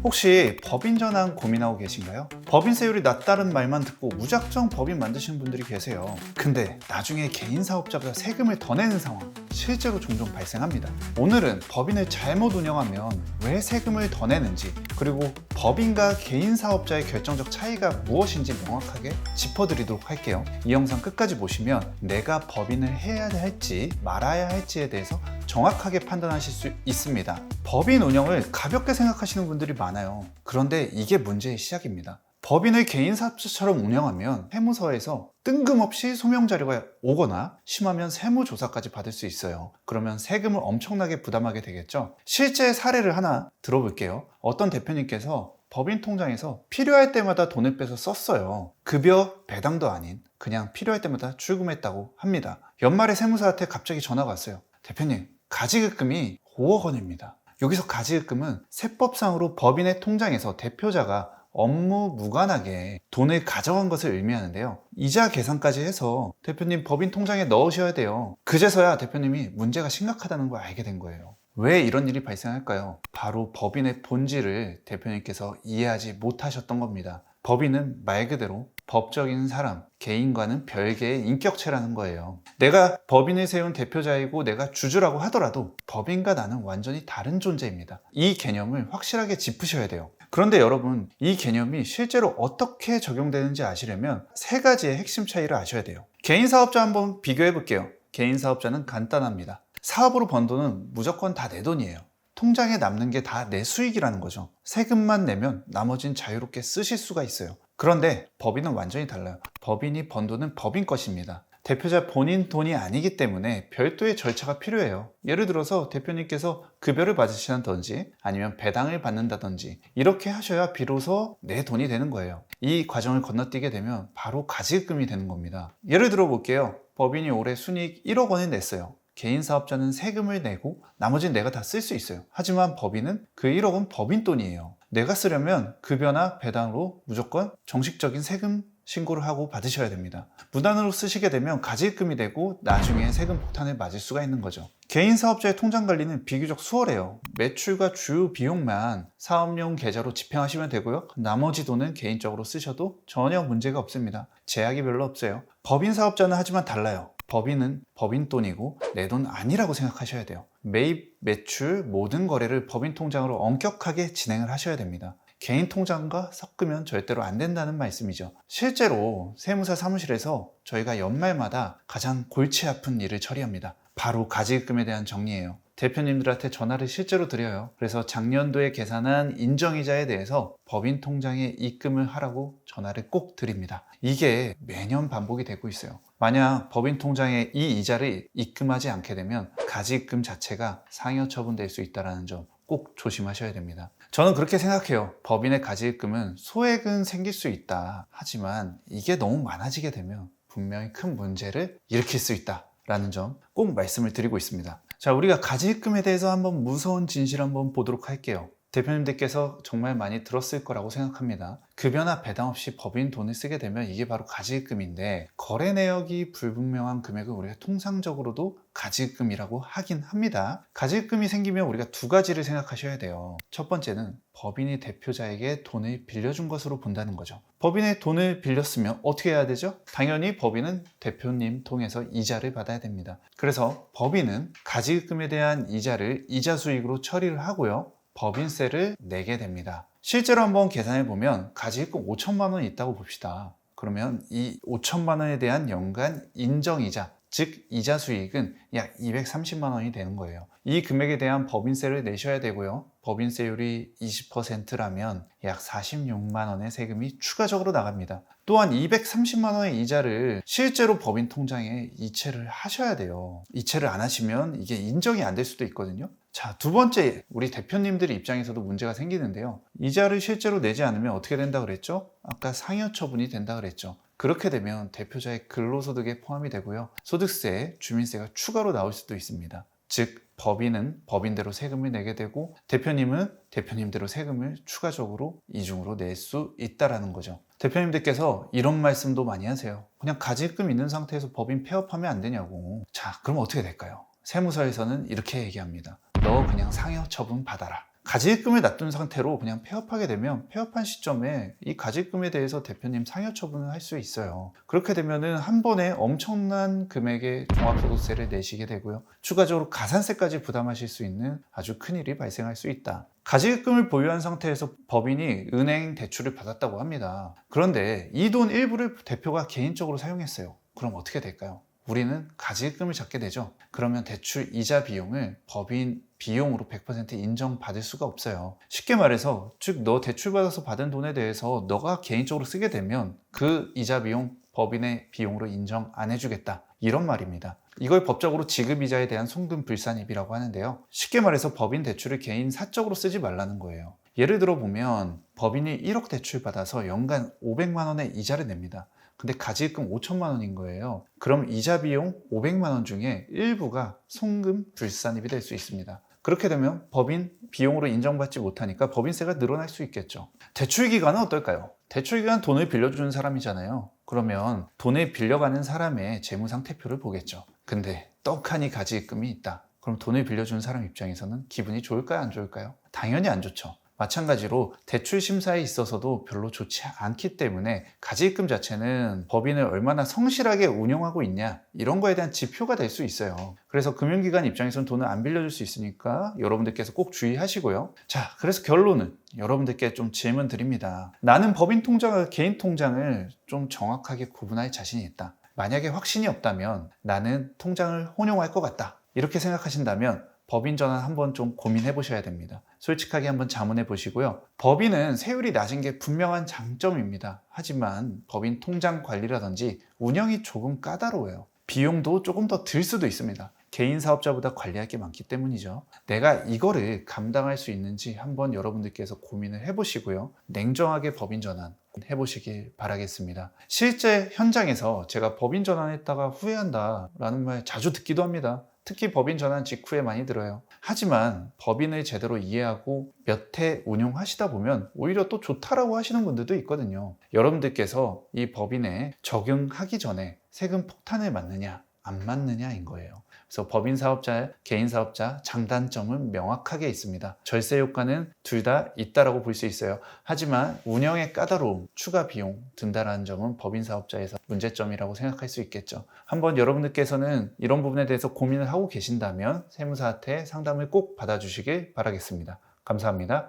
혹시 법인 전환 고민하고 계신가요? 법인세율이 낮다는 말만 듣고 무작정 법인 만드시는 분들이 계세요. 근데 나중에 개인 사업자가 세금을 더 내는 상황 실제로 종종 발생합니다. 오늘은 법인을 잘못 운영하면 왜 세금을 더 내는지, 그리고 법인과 개인 사업자의 결정적 차이가 무엇인지 명확하게 짚어드리도록 할게요. 이 영상 끝까지 보시면 내가 법인을 해야 할지 말아야 할지에 대해서 정확하게 판단하실 수 있습니다. 법인 운영을 가볍게 생각하시는 분들이 많아요. 그런데 이게 문제의 시작입니다. 법인을 개인 사업자처럼 운영하면 세무서에서 뜬금없이 소명 자료가 오거나 심하면 세무조사까지 받을 수 있어요. 그러면 세금을 엄청나게 부담하게 되겠죠. 실제 사례를 하나 들어볼게요. 어떤 대표님께서 법인 통장에서 필요할 때마다 돈을 빼서 썼어요. 급여 배당도 아닌 그냥 필요할 때마다 출금했다고 합니다. 연말에 세무사한테 갑자기 전화가 왔어요. 대표님, 가지급금이 5억 원입니다. 여기서 가지급금은 세법상으로 법인의 통장에서 대표자가 업무 무관하게 돈을 가져간 것을 의미하는데요. 이자 계산까지 해서 대표님 법인 통장에 넣으셔야 돼요. 그제서야 대표님이 문제가 심각하다는 걸 알게 된 거예요. 왜 이런 일이 발생할까요? 바로 법인의 본질을 대표님께서 이해하지 못하셨던 겁니다. 법인은 말 그대로 법적인 사람, 개인과는 별개의 인격체라는 거예요. 내가 법인을 세운 대표자이고 내가 주주라고 하더라도 법인과 나는 완전히 다른 존재입니다. 이 개념을 확실하게 짚으셔야 돼요. 그런데 여러분, 이 개념이 실제로 어떻게 적용되는지 아시려면 세 가지의 핵심 차이를 아셔야 돼요. 개인 사업자 한번 비교해 볼게요. 개인 사업자는 간단합니다. 사업으로 번 돈은 무조건 다 내 돈이에요. 통장에 남는 게 다 내 수익이라는 거죠. 세금만 내면 나머진 자유롭게 쓰실 수가 있어요. 그런데 법인은 완전히 달라요. 법인이 번 돈은 법인 것입니다. 대표자 본인 돈이 아니기 때문에 별도의 절차가 필요해요. 예를 들어서 대표님께서 급여를 받으신다든지 아니면 배당을 받는다든지 이렇게 하셔야 비로소 내 돈이 되는 거예요. 이 과정을 건너뛰게 되면 바로 가지급금이 되는 겁니다. 예를 들어 볼게요. 법인이 올해 순이익 1억 원을 냈어요. 개인 사업자는 세금을 내고 나머지는 내가 다 쓸 수 있어요. 하지만 법인은 그 1억은 법인 돈이에요. 내가 쓰려면 급여나 배당으로 무조건 정식적인 세금 신고를 하고 받으셔야 됩니다. 무단으로 쓰시게 되면 가지급금이 되고 나중에 세금 폭탄을 맞을 수가 있는 거죠. 개인 사업자의 통장 관리는 비교적 수월해요. 매출과 주요 비용만 사업용 계좌로 집행하시면 되고요. 나머지 돈은 개인적으로 쓰셔도 전혀 문제가 없습니다. 제약이 별로 없어요. 법인 사업자는 하지만 달라요. 법인은 법인 돈이고 내 돈 아니라고 생각하셔야 돼요. 매입, 매출, 모든 거래를 법인 통장으로 엄격하게 진행을 하셔야 됩니다. 개인 통장과 섞으면 절대로 안 된다는 말씀이죠. 실제로 세무사 사무실에서 저희가 연말마다 가장 골치 아픈 일을 처리합니다. 바로 가지급금에 대한 정리예요. 대표님들한테 전화를 실제로 드려요. 그래서 작년도에 계산한 인정이자에 대해서 법인 통장에 입금을 하라고 전화를 꼭 드립니다. 이게 매년 반복이 되고 있어요. 만약 법인 통장에 이 이자를 입금하지 않게 되면 가지입금 자체가 상여 처분될 수 있다는 점 꼭 조심하셔야 됩니다. 저는 그렇게 생각해요. 법인의 가지입금은 소액은 생길 수 있다. 하지만 이게 너무 많아지게 되면 분명히 큰 문제를 일으킬 수 있다라는 점 꼭 말씀을 드리고 있습니다. 자, 우리가 가지입금에 대해서 한번 무서운 진실 한번 보도록 할게요. 대표님들께서 정말 많이 들었을 거라고 생각합니다. 급여나 배당 없이 법인 돈을 쓰게 되면 이게 바로 가지입금인데, 거래 내역이 불분명한 금액은 우리가 통상적으로도 가지입금이라고 하긴 합니다. 가지입금이 생기면 우리가 두 가지를 생각하셔야 돼요. 첫 번째는 법인이 대표자에게 돈을 빌려준 것으로 본다는 거죠. 법인의 돈을 빌렸으면 어떻게 해야 되죠? 당연히 법인은 대표님 통해서 이자를 받아야 됩니다. 그래서 법인은 가지입금에 대한 이자를 이자 수익으로 처리를 하고요. 법인세를 내게 됩니다. 실제로 한번 계산해 보면 가지입금 5천만 원이 있다고 봅시다. 그러면 이 5천만 원에 대한 연간 인정이자, 즉 이자 수익은 약 230만 원이 되는 거예요. 이 금액에 대한 법인세를 내셔야 되고요. 법인세율이 20%라면 약 46만 원의 세금이 추가적으로 나갑니다. 또한 230만 원의 이자를 실제로 법인 통장에 이체를 하셔야 돼요. 이체를 안 하시면 이게 인정이 안 될 수도 있거든요. 자, 두 번째, 우리 대표님들 입장에서도 문제가 생기는데요. 이자를 실제로 내지 않으면 어떻게 된다 그랬죠? 아까 상여 처분이 된다 그랬죠. 그렇게 되면 대표자의 근로소득에 포함이 되고요. 소득세, 주민세가 추가로 나올 수도 있습니다. 즉, 법인은 법인대로 세금을 내게 되고 대표님은 대표님대로 세금을 추가적으로 이중으로 낼 수 있다는 거죠. 대표님들께서 이런 말씀도 많이 하세요. 그냥 가지입금 있는 상태에서 법인 폐업하면 안 되냐고. 자, 그럼 어떻게 될까요? 세무서에서는 이렇게 얘기합니다. 너 그냥 상여 처분 받아라. 가지입금을 놔둔 상태로 그냥 폐업하게 되면 폐업한 시점에 이 가지입금에 대해서 대표님 상여 처분을 할 수 있어요. 그렇게 되면은 한 번에 엄청난 금액의 종합소득세를 내시게 되고요. 추가적으로 가산세까지 부담하실 수 있는 아주 큰일이 발생할 수 있다. 가지입금을 보유한 상태에서 법인이 은행 대출을 받았다고 합니다. 그런데 이 돈 일부를 대표가 개인적으로 사용했어요. 그럼 어떻게 될까요? 우리는 가지입금을 잡게 되죠. 그러면 대출 이자 비용을 법인 비용으로 100% 인정받을 수가 없어요. 쉽게 말해서 즉 너 대출받아서 받은 돈에 대해서 너가 개인적으로 쓰게 되면 그 이자 비용 법인의 비용으로 인정 안 해주겠다, 이런 말입니다. 이걸 법적으로 지급이자에 대한 송금불산입이라고 하는데요. 쉽게 말해서 법인 대출을 개인 사적으로 쓰지 말라는 거예요. 예를 들어 보면 법인이 1억 대출 받아서 연간 500만 원의 이자를 냅니다. 근데 가지입금 5천만 원인 거예요. 그럼 이자 비용 500만 원 중에 일부가 송금 불산입이 될 수 있습니다. 그렇게 되면 법인 비용으로 인정받지 못하니까 법인세가 늘어날 수 있겠죠. 대출 기간은 어떨까요? 대출 기간 돈을 빌려주는 사람이잖아요. 그러면 돈을 빌려가는 사람의 재무상태표를 보겠죠. 근데 떡하니 가지입금이 있다. 그럼 돈을 빌려주는 사람 입장에서는 기분이 좋을까요? 안 좋을까요? 당연히 안 좋죠. 마찬가지로 대출 심사에 있어서도 별로 좋지 않기 때문에 가지입금 자체는 법인을 얼마나 성실하게 운영하고 있냐, 이런 거에 대한 지표가 될 수 있어요. 그래서 금융기관 입장에서는 돈을 안 빌려줄 수 있으니까 여러분들께서 꼭 주의하시고요. 자, 그래서 결론은 여러분들께 좀 질문 드립니다. 나는 법인 통장과 개인 통장을 좀 정확하게 구분할 자신이 있다. 만약에 확신이 없다면 나는 통장을 혼용할 것 같다, 이렇게 생각하신다면 법인 전환 한번 좀 고민해 보셔야 됩니다. 솔직하게 한번 자문해 보시고요. 법인은 세율이 낮은 게 분명한 장점입니다. 하지만 법인 통장 관리라든지 운영이 조금 까다로워요. 비용도 조금 더 들 수도 있습니다. 개인 사업자보다 관리할 게 많기 때문이죠. 내가 이거를 감당할 수 있는지 한번 여러분들께서 고민을 해보시고요. 냉정하게 법인 전환 해보시길 바라겠습니다. 실제 현장에서 제가 법인 전환했다가 후회한다 라는 말 자주 듣기도 합니다. 특히 법인 전환 직후에 많이 들어요. 하지만 법인을 제대로 이해하고 몇 해 운용하시다 보면 오히려 또 좋다라고 하시는 분들도 있거든요. 여러분들께서 이 법인에 적용하기 전에 세금 폭탄을 맞느냐 안 맞느냐인 거예요. 그래서 법인 사업자, 개인 사업자 장단점은 명확하게 있습니다. 절세 효과는 둘 다 있다라고 볼 수 있어요. 하지만 운영의 까다로움, 추가 비용 든다라는 점은 법인 사업자에서 문제점이라고 생각할 수 있겠죠. 한번 여러분들께서는 이런 부분에 대해서 고민을 하고 계신다면 세무사한테 상담을 꼭 받아주시길 바라겠습니다. 감사합니다.